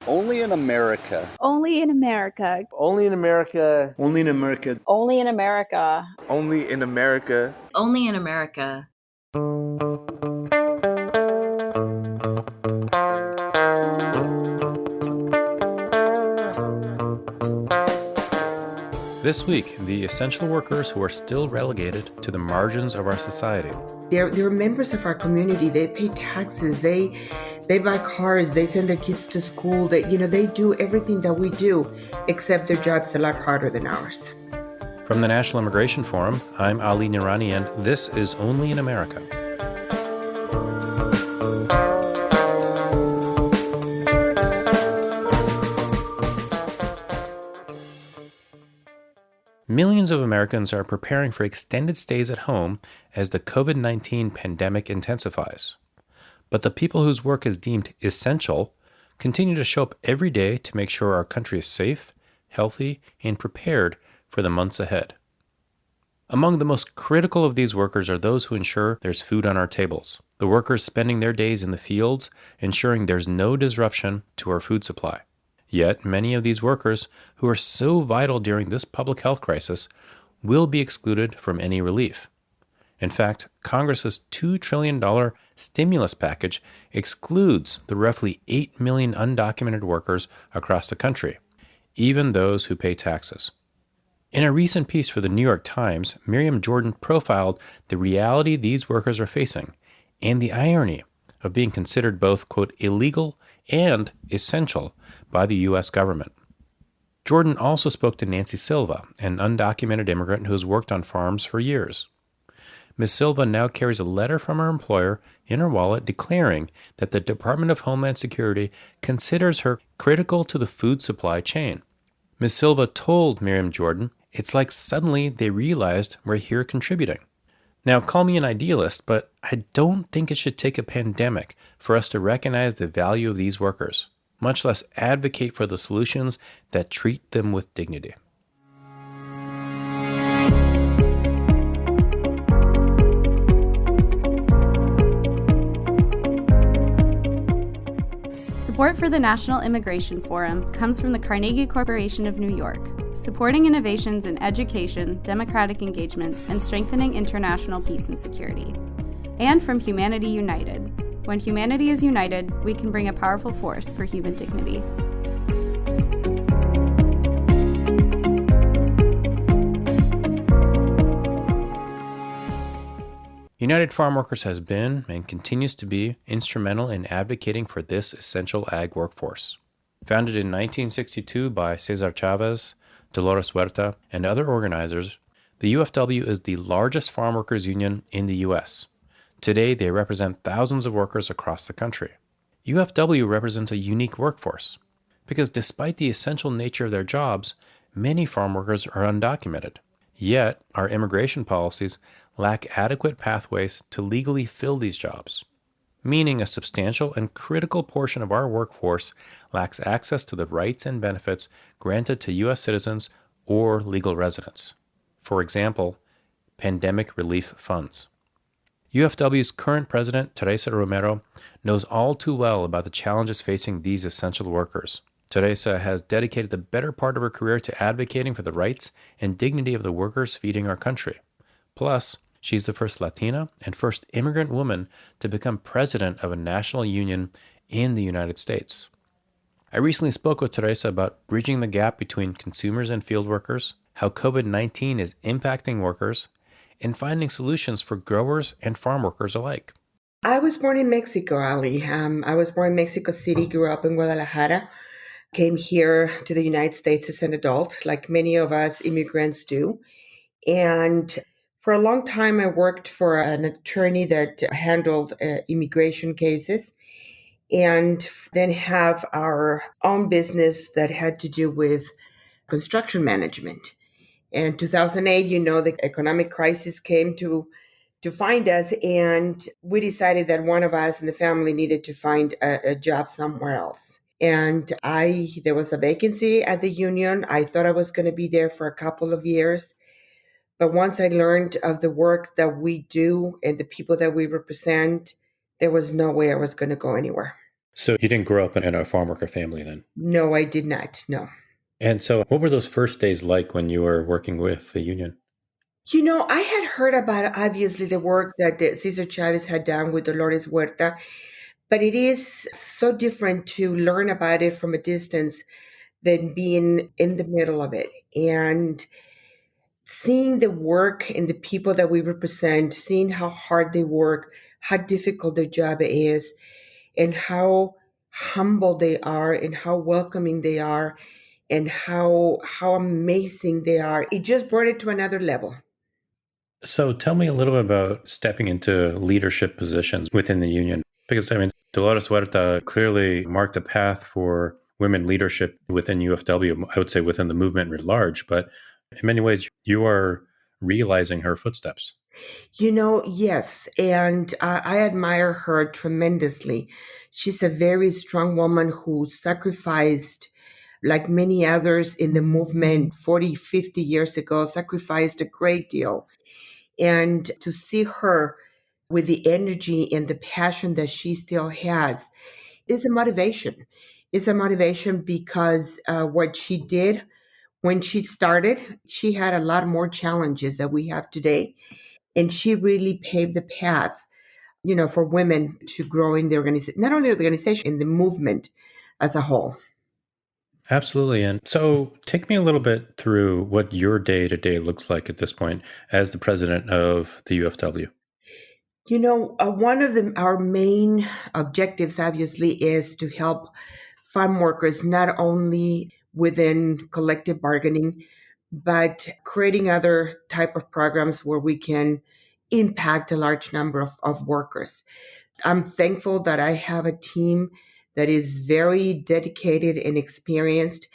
Only in America. Only in America. Only in America. Only in America. Only in America. Only in America. Only in America. This week, the essential workers who are still relegated to the margins of our society. They're members of our community. They pay taxes. They buy cars. They send their kids to school. They do everything that we do, except their job's a lot harder than ours. From the National Immigration Forum, I'm Ali Nirani, and this is Only in America. Millions of Americans are preparing for extended stays at home as the COVID-19 pandemic intensifies. But the people whose work is deemed essential continue to show up every day to make sure our country is safe, healthy, and prepared for the months ahead. Among the most critical of these workers are those who ensure there's food on our tables, the workers spending their days in the fields, ensuring there's no disruption to our food supply. Yet, many of these workers, who are so vital during this public health crisis, will be excluded from any relief. In fact, Congress's $2 trillion stimulus package excludes the roughly 8 million undocumented workers across the country, even those who pay taxes. In a recent piece for the New York Times, Miriam Jordan profiled the reality these workers are facing and the irony of being considered both, quote, illegal and essential by the U.S. government. Jordan also spoke to Nancy Silva, an undocumented immigrant who has worked on farms for years. Ms. Silva now carries a letter from her employer in her wallet declaring that the Department of Homeland Security considers her critical to the food supply chain. Ms. Silva told Miriam Jordan, "It's like suddenly they realized we're here contributing." Now, call me an idealist, but I don't think it should take a pandemic for us to recognize the value of these workers, much less advocate for the solutions that treat them with dignity. Support for the National Immigration Forum comes from the Carnegie Corporation of New York, supporting innovations in education, democratic engagement, and strengthening international peace and security. And from Humanity United. When humanity is united, we can bring a powerful force for human dignity. United Farm Workers has been and continues to be instrumental in advocating for this essential ag workforce. Founded in 1962 by Cesar Chavez, Dolores Huerta, and other organizers, the UFW is the largest farm workers union in the U.S. Today, they represent thousands of workers across the country. UFW represents a unique workforce because despite the essential nature of their jobs, many farm workers are undocumented. Yet, our immigration policies lack adequate pathways to legally fill these jobs, meaning a substantial and critical portion of our workforce lacks access to the rights and benefits granted to U.S. citizens or legal residents. For example, pandemic relief funds. UFW's current president, Teresa Romero, knows all too well about the challenges facing these essential workers. Teresa has dedicated the better part of her career to advocating for the rights and dignity of the workers feeding our country. Plus, she's the first Latina and first immigrant woman to become president of a national union in the United States. I recently spoke with Teresa about bridging the gap between consumers and field workers, how COVID-19 is impacting workers, and finding solutions for growers and farm workers alike. I was born in Mexico, Ali. I was born in Mexico City, grew up in Guadalajara, came here to the United States as an adult, like many of us immigrants do. And for a long time, I worked for an attorney that handled immigration cases, and then have our own business that had to do with construction management. In 2008, the economic crisis came to find us, and we decided that one of us in the family needed to find a job somewhere else. And there was a vacancy at the union. I thought I was going to be there for a couple of years. But once I learned of the work that we do and the people that we represent, there was no way I was going to go anywhere. So you didn't grow up in a farm worker family then? No, I did not. No. And so what were those first days like when you were working with the union? I had heard about obviously the work that Cesar Chavez had done with Dolores Huerta, but it is so different to learn about it from a distance than being in the middle of it. And seeing the work and the people that we represent, seeing how hard they work, how difficult their job is, and how humble they are, and how welcoming they are, and how amazing they are. It just brought it to another level. So tell me a little bit about stepping into leadership positions within the union. Because, I mean, Dolores Huerta clearly marked a path for women leadership within UFW, I would say within the movement writ large. But in many ways, you are realizing her footsteps. Yes, and I admire her tremendously. She's a very strong woman who sacrificed, like many others in the movement 40, 50 years ago, sacrificed a great deal. And to see her with the energy and the passion that she still has is a motivation. It's a motivation because what she did when she started, she had a lot more challenges that we have today. And she really paved the path, for women to grow in the organization, not only the organization, in the movement as a whole. Absolutely. And so take me a little bit through what your day to day looks like at this point as the president of the UFW. One of our main objectives, obviously, is to help farm workers not only within collective bargaining, but creating other type of programs where we can impact a large number of workers. I'm thankful that I have a team that is very dedicated and experienced,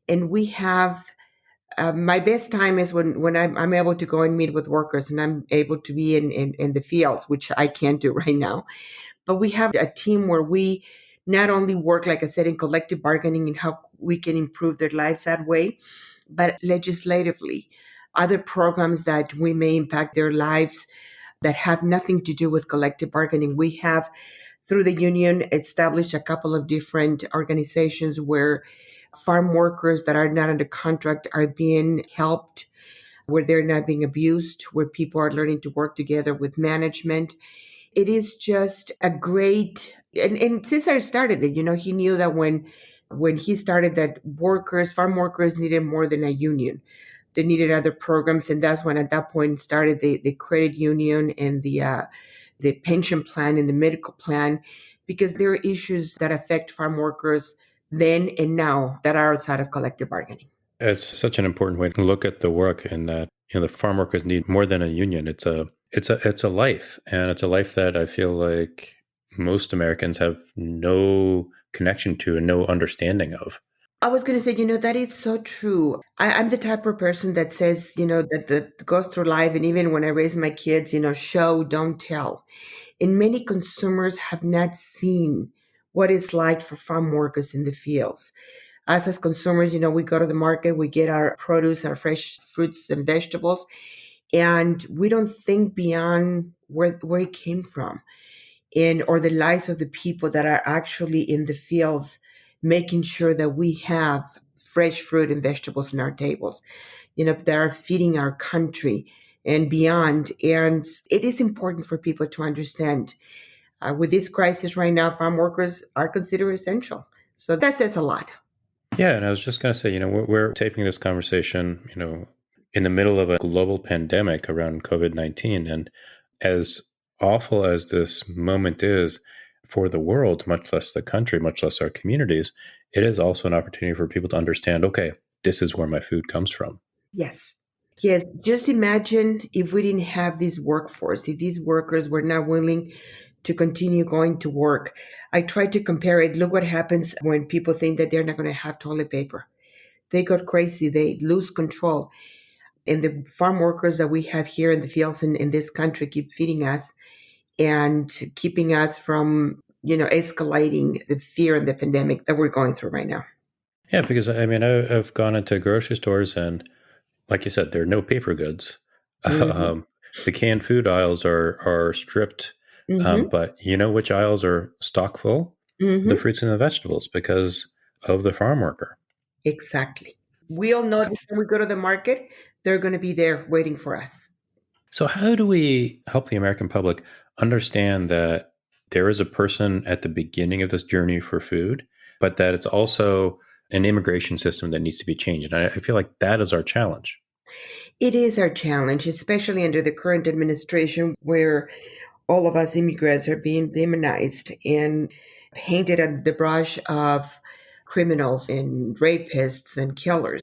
and we have my best time is when I'm able to go and meet with workers and I'm able to be in the fields, which I can't do right now. But we have a team where we not only work, like I said, in collective bargaining and how we can improve their lives that way, but legislatively, other programs that we may impact their lives that have nothing to do with collective bargaining. We have, through the union, established a couple of different organizations where farm workers that are not under contract are being helped, where they're not being abused, where people are learning to work together with management. It is just a great, and Cesar started it. He knew that when he started that farm workers needed more than a union. They needed other programs, and that's when at that point started the credit union and the pension plan and the medical plan, because there are issues that affect farm workers then and now that are outside of collective bargaining. It's such an important way to look at the work in that, the farm workers need more than a union. It's a life, and it's a life that I feel like most Americans have no connection to and no understanding of. I was going to say, that is so true. I'm the type of person that says, that goes through life. And even when I raise my kids, show, don't tell. And many consumers have not seen what it's like for farm workers in the fields. Us as consumers, we go to the market, we get our produce, our fresh fruits and vegetables, and we don't think beyond where it came from or the lives of the people that are actually in the fields, making sure that we have fresh fruit and vegetables on our tables, that are feeding our country and beyond. And it is important for people to understand with this crisis right now, farm workers are considered essential. So that says a lot. Yeah, and I was just going to say, we're taping this conversation, in the middle of a global pandemic around COVID-19. And as awful as this moment is for the world, much less the country, much less our communities, it is also an opportunity for people to understand, okay, this is where my food comes from. Yes. Yes. Just imagine if we didn't have this workforce, if these workers were not willing to continue going to work. I try to compare it. Look what happens when people think that they're not going to have toilet paper. They got crazy. They lose control. And the farm workers that we have here in the fields in this country keep feeding us and keeping us from, escalating the fear and the pandemic that we're going through right now. Yeah, because I mean, I've gone into grocery stores and, like you said, there are no paper goods. Mm-hmm. The canned food aisles are stripped, Mm-hmm. but you know which aisles are stock full? the Hmm. fruits and the vegetables because of the farm worker. Exactly. We all know that when we go to the market, they're going to be there waiting for us. So, how do we help the American public understand that there is a person at the beginning of this journey for food, but that it's also an immigration system that needs to be changed? And I feel like that is our challenge. It is our challenge, especially under the current administration where all of us immigrants are being demonized and painted under the brush of criminals and rapists and killers.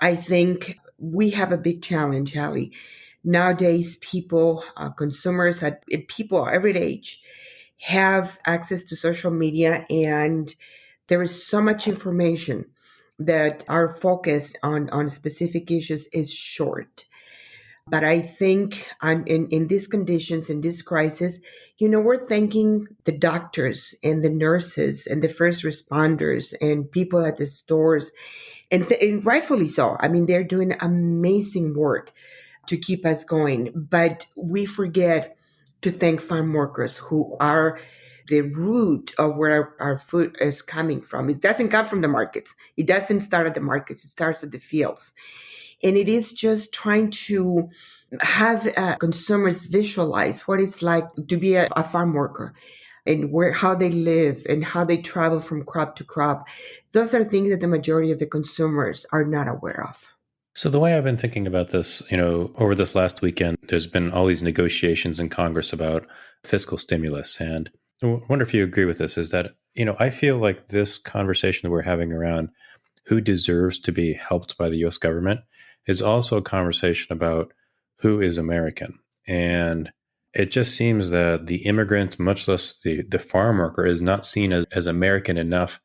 I think we have a big challenge, Ali. Nowadays, people, consumers, people every age have access to social media, and there is so much information that our focus on specific issues is short. But I think in these conditions, in this crisis, we're thanking the doctors and the nurses and the first responders and people at the stores, and rightfully so. I mean, they're doing amazing work to keep us going. But we forget to thank farm workers who are the root of where our food is coming from. It doesn't come from the markets. It doesn't start at the markets. It starts at the fields. And it is just trying to have consumers visualize what it's like to be a farm worker and how they live and how they travel from crop to crop. Those are things that the majority of the consumers are not aware of. So, the way I've been thinking about this, over this last weekend, there's been all these negotiations in Congress about fiscal stimulus. And I wonder if you agree with this is that, I feel like this conversation that we're having around who deserves to be helped by the US government is also a conversation about who is American. And it just seems that the immigrant, much less the farm worker, is not seen as American enough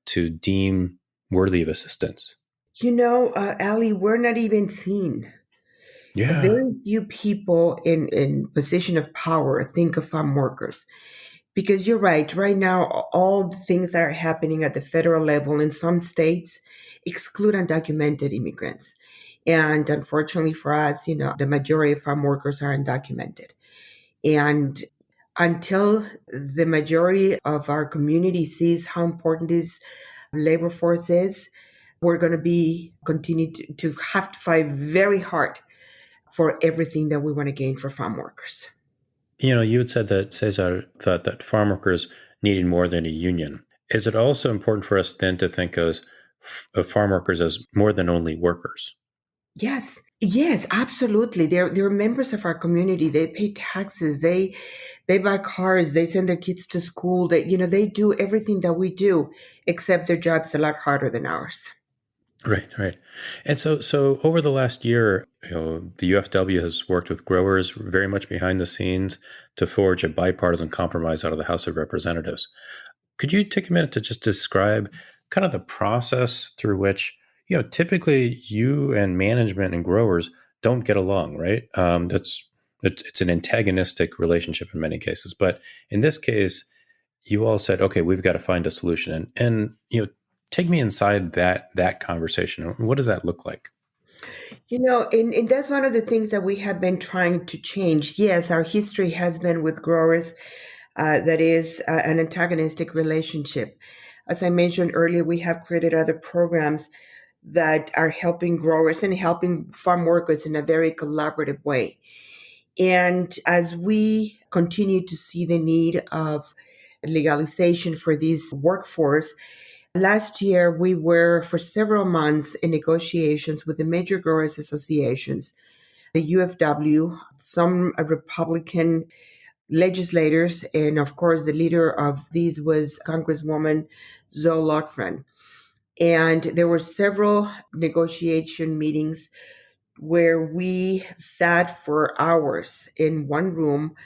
to deem worthy of assistance. Ali, we're not even seen. Yeah. Very few people in position of power think of farm workers. Because you're right, right now, all the things that are happening at the federal level in some states exclude undocumented immigrants. And unfortunately for us, the majority of farm workers are undocumented. And until the majority of our community sees how important this labor force is, we're going to be continue to have to fight very hard for everything that we want to gain for farm workers. You had said that Cesar thought that farm workers needed more than a union. Is it also important for us then to think of farm workers as more than only workers? Yes, absolutely. They're members of our community. They pay taxes. They buy cars. They send their kids to school. They do everything that we do, except their job's a lot harder than ours. Right, right. And so over the last year, the UFW has worked with growers very much behind the scenes to forge a bipartisan compromise out of the House of Representatives. Could you take a minute to just describe kind of the process through which, typically you and management and growers don't get along, right? It's an antagonistic relationship in many cases, but in this case, you all said, okay, we've got to find a solution, and take me inside that conversation. What does that look like? And that's one of the things that we have been trying to change. Yes, our history has been with growers that is an antagonistic relationship. As I mentioned earlier, we have created other programs that are helping growers and helping farm workers in a very collaborative way. And as we continue to see the need of legalization for this workforce, last year we were for several months in negotiations with the major growers associations, the UFW, some Republican legislators, and of course the leader of these was Congresswoman Zoe Lochran. And there were several negotiation meetings where we sat for hours in one room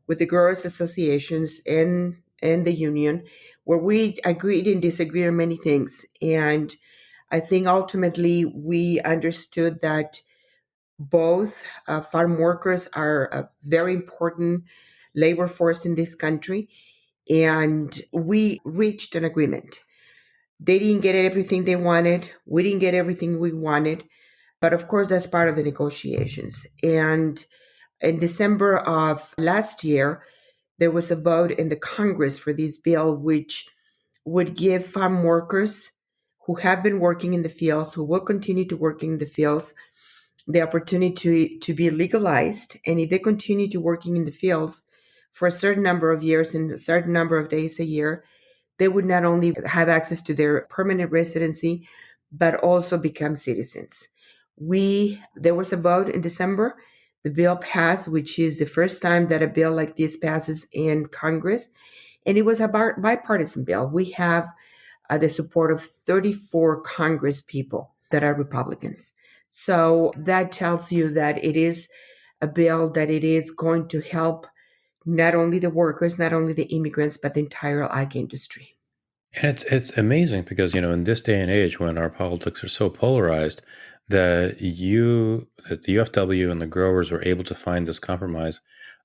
with the growers associations and the union, where we agreed and disagreed on many things. And I think ultimately we understood that both farm workers are a very important labor force in this country, and we reached an agreement. They didn't get everything they wanted. We didn't get everything we wanted. But of course, that's part of the negotiations. And in December of last year, there was a vote in the Congress for this bill, which would give farm workers who have been working in the fields, who will continue to work in the fields, the opportunity to be legalized. And if they continue to working in the fields for a certain number of years and a certain number of days a year, they would not only have access to their permanent residency, but also become citizens. There was a vote in December. The bill passed, which is the first time that a bill like this passes in Congress. And it was a bipartisan bill. We have the support of 34 Congress people that are Republicans. So that tells you that it is a bill that it is going to help not only the workers, not only the immigrants, but the entire ag industry. And it's amazing because, in this day and age when our politics are so polarized, that the UFW and the growers were able to find this compromise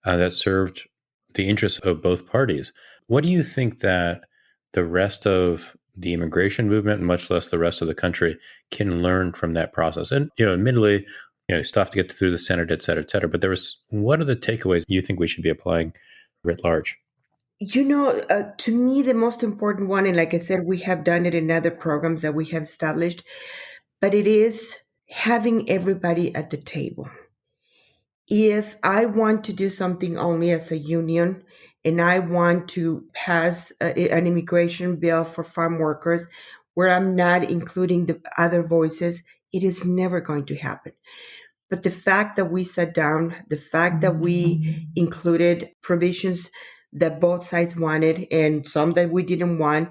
that served the interests of both parties. What do you think that the rest of the immigration movement, much less the rest of the country, can learn from that process? And, admittedly, still have to get through the Senate, et cetera, but what are the takeaways you think we should be applying writ large? To me, the most important one, and like I said, we have done it in other programs that we have established, but it is having everybody at the table. If I want to do something only as a union and I want to pass an immigration bill for farm workers where I'm not including the other voices, it is never going to happen. But the fact that we sat down, the fact that we included provisions that both sides wanted and some that we didn't want,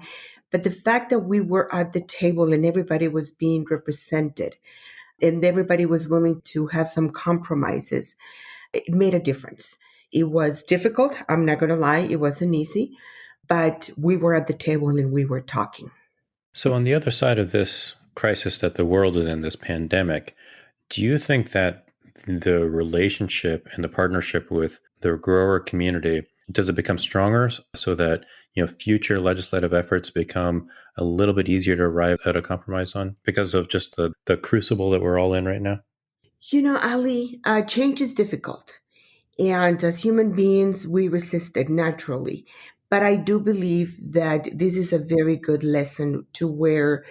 but the fact that we were at the table and everybody was being represented and everybody was willing to have some compromises, it made a difference. It was difficult. I'm not going to lie. It wasn't easy, but we were at the table and we were talking. So on the other side of this crisis that the world is in, this pandemic, do you think that the relationship and the partnership with the grower community, does it become stronger so that, future legislative efforts become a little bit easier to arrive at a compromise on because of just the crucible that we're all in right now? Ali, change is difficult. And as human beings, we resist it naturally. But I do believe that this is a very good lesson to where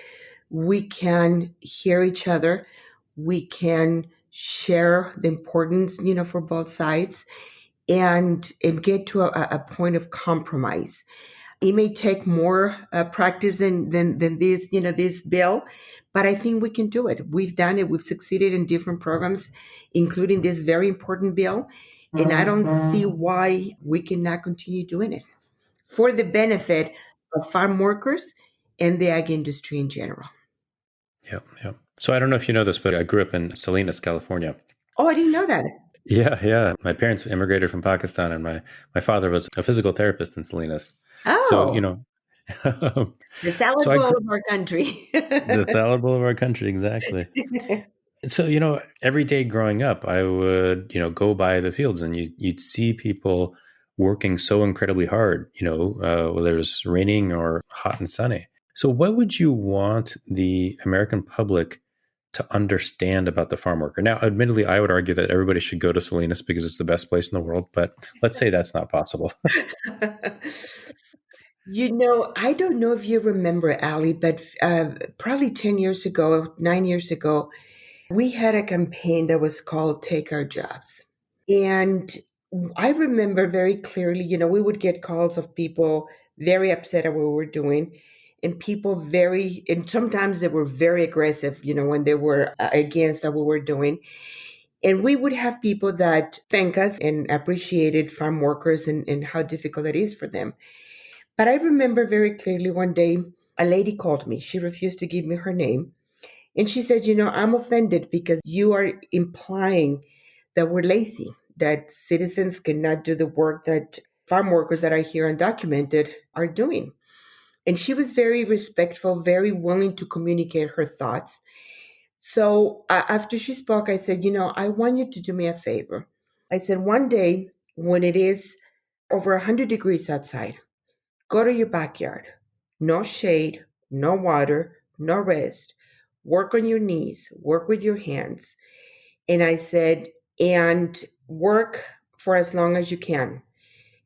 we can hear each other. We can share the importance, for both sides and get to a point of compromise. It may take more practice than this, this bill, but I think we can do it. We've done it. We've succeeded in different programs, including this very important bill. And I don't see why we cannot continue doing it for the benefit of farm workers and the ag industry in general. Yep, yep. So I don't know if you know this, but I grew up in Salinas, California. Oh, I didn't know that. Yeah. My parents immigrated from Pakistan, and my father was a physical therapist in Salinas. Oh, So, the salad bowl of our country. The salad bowl of our country, exactly. So, every day growing up, I would, go by the fields and you'd see people working so incredibly hard, whether it was raining or hot and sunny. So what would you want the American public to understand about the farm worker? Now, admittedly, I would argue that everybody should go to Salinas because it's the best place in the world, but let's say that's not possible. I don't know if you remember, Ali, but probably 10 years ago, 9 years ago, we had a campaign that was called Take Our Jobs. And I remember very clearly, we would get calls of people very upset at what we were doing and and sometimes they were very aggressive, when they were against what we were doing. And we would have people that thank us and appreciated farm workers and how difficult it is for them. But I remember very clearly one day, a lady called me. She refused to give me her name. And she said, I'm offended because you are implying that we're lazy, that citizens cannot do the work that farm workers that are here undocumented are doing. And she was very respectful, very willing to communicate her thoughts. So after she spoke, I said, I want you to do me a favor. I said, one day when it is over 100 degrees outside, go to your backyard. No shade, no water, no rest. Work on your knees, work with your hands. And I said, and work for as long as you can.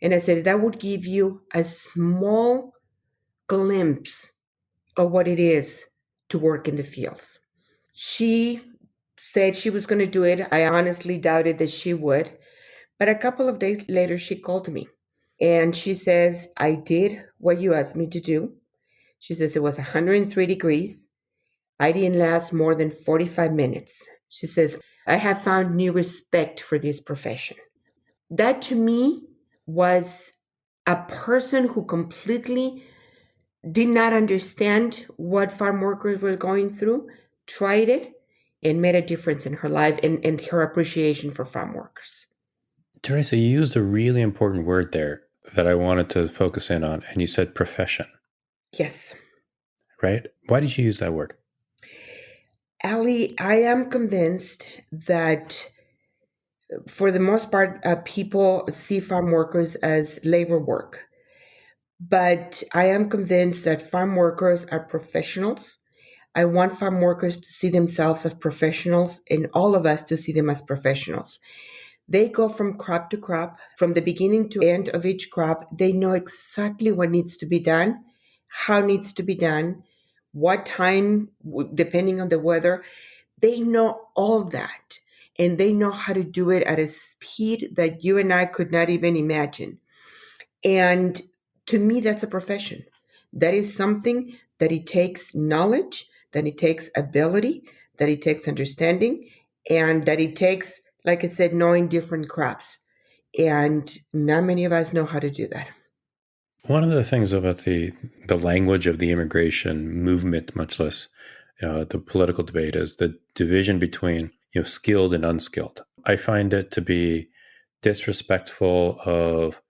And I said, that would give you a small glimpse of what it is to work in the fields. She said she was going to do it. I honestly doubted that she would. But a couple of days later, she called me and she says, I did what you asked me to do. She says it was 103 degrees. I didn't last more than 45 minutes. She says, I have found new respect for this profession. That to me was a person who completely did not understand what farm workers were going through, tried it, and made a difference in her life and her appreciation for farm workers. Teresa, you used a really important word there that I wanted to focus in on, and you said profession, Yes. right? Why did you use that word? Ali, I am convinced that for the most part, people see farm workers as labor work. But I am convinced that farm workers are professionals. I want farm workers to see themselves as professionals and all of us to see them as professionals. They go from crop to crop, from the beginning to end of each crop. They know exactly what needs to be done, how it needs to be done, what time, depending on the weather. They know all that. And they know how to do it at a speed that you and I could not even imagine. And to me, that's a profession. That is something that it takes knowledge, that it takes ability, that it takes understanding, and that it takes, like I said, knowing different crops. And not many of us know how to do that. One of the things about the language of the immigration movement, much less the political debate, is the division between skilled and unskilled. I find it to be disrespectful of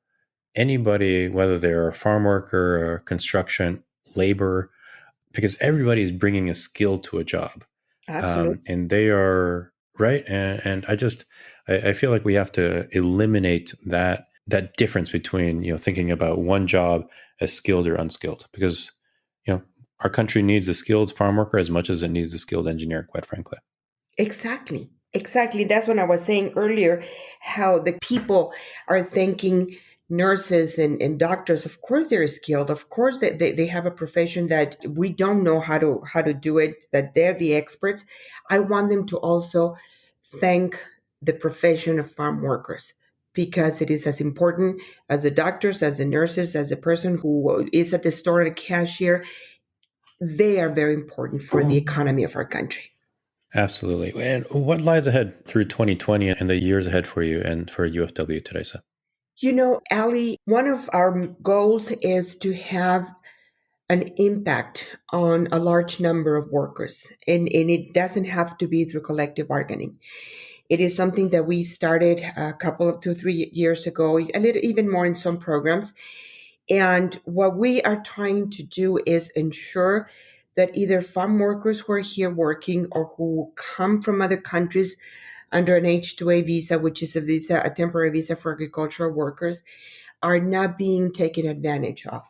anybody, whether they're a farm worker or construction labor, because everybody is bringing a skill to a job, Absolutely. and they are right. And I feel like we have to eliminate that difference between thinking about one job as skilled or unskilled, because our country needs a skilled farm worker as much as it needs a skilled engineer, quite frankly. Exactly. Exactly. That's what I was saying earlier, how the people are thinking nurses and doctors, of course they're skilled. Of course they have a profession that we don't know how to do it, that they're the experts. I want them to also thank the profession of farm workers because it is as important as the doctors, as the nurses, as the person who is at the store, the cashier. They are very important for the economy of our country. Absolutely. And what lies ahead through 2020 and the years ahead for you and for UFW, Teresa? You know, Ali, one of our goals is to have an impact on a large number of workers. And it doesn't have to be through collective bargaining. It is something that we started a couple of 2, 3 years ago, a little even more in some programs. And what we are trying to do is ensure that either farm workers who are here working or who come from other countries under an H-2A visa, which is a temporary visa for agricultural workers, are not being taken advantage of.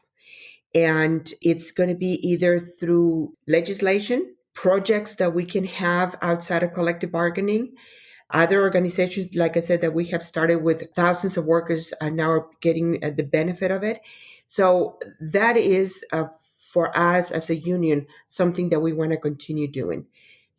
And it's going to be either through legislation, projects that we can have outside of collective bargaining, other organizations, like I said, that we have started with thousands of workers are now getting the benefit of it. So that is for us as a union, something that we want to continue doing.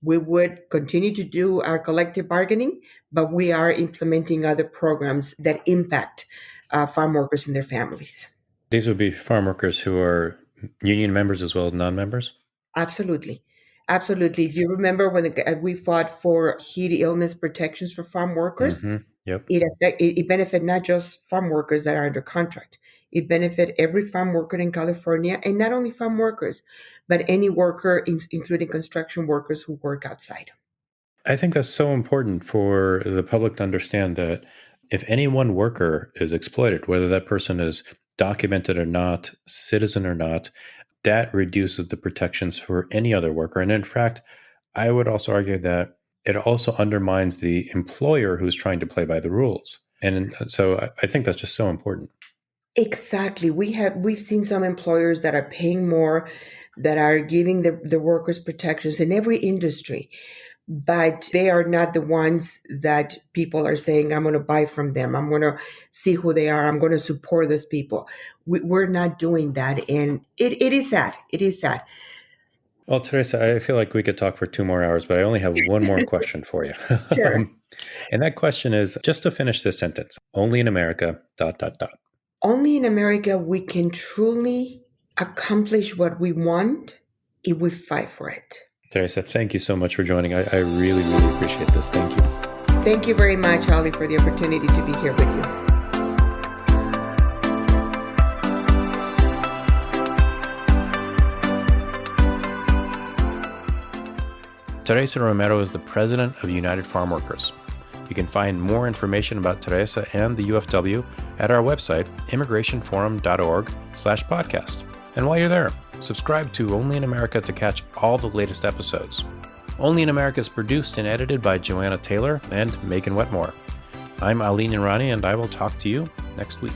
We would continue to do our collective bargaining, but we are implementing other programs that impact farm workers and their families. These would be farm workers who are union members as well as non-members? Absolutely. Absolutely. If you remember when we fought for heat illness protections for farm workers, Mm-hmm. Yep. it benefit not just farm workers that are under contract. It benefit every farm worker in California, and not only farm workers, but any worker, including construction workers who work outside. I think that's so important for the public to understand that if any one worker is exploited, whether that person is documented or not, citizen or not, that reduces the protections for any other worker. And in fact, I would also argue that it also undermines the employer who's trying to play by the rules. And so I think that's just so important. Exactly. We've seen some employers that are paying more, that are giving the workers protections in every industry. but they are not the ones that people are saying, I'm going to buy from them. I'm going to see who they are. I'm going to support those people. We're not doing that. And it is sad. It is sad. Well, Teresa, I feel like we could talk for 2 more hours, but I only have one more question for you. Sure. And that question is, just to finish this sentence, only in America, ... Only in America we can truly accomplish what we want if we fight for it. Teresa, thank you so much for joining. I really, really appreciate this. Thank you. Thank you very much, Ali, for the opportunity to be here with you. Teresa Romero is the president of United Farm Workers. You can find more information about Teresa and the UFW at our website, immigrationforum.org/podcast. And while you're there, subscribe to Only in America to catch all the latest episodes. Only in America is produced and edited by Joanna Taylor and Megan Wetmore. I'm Ali Nirani, and I will talk to you next week.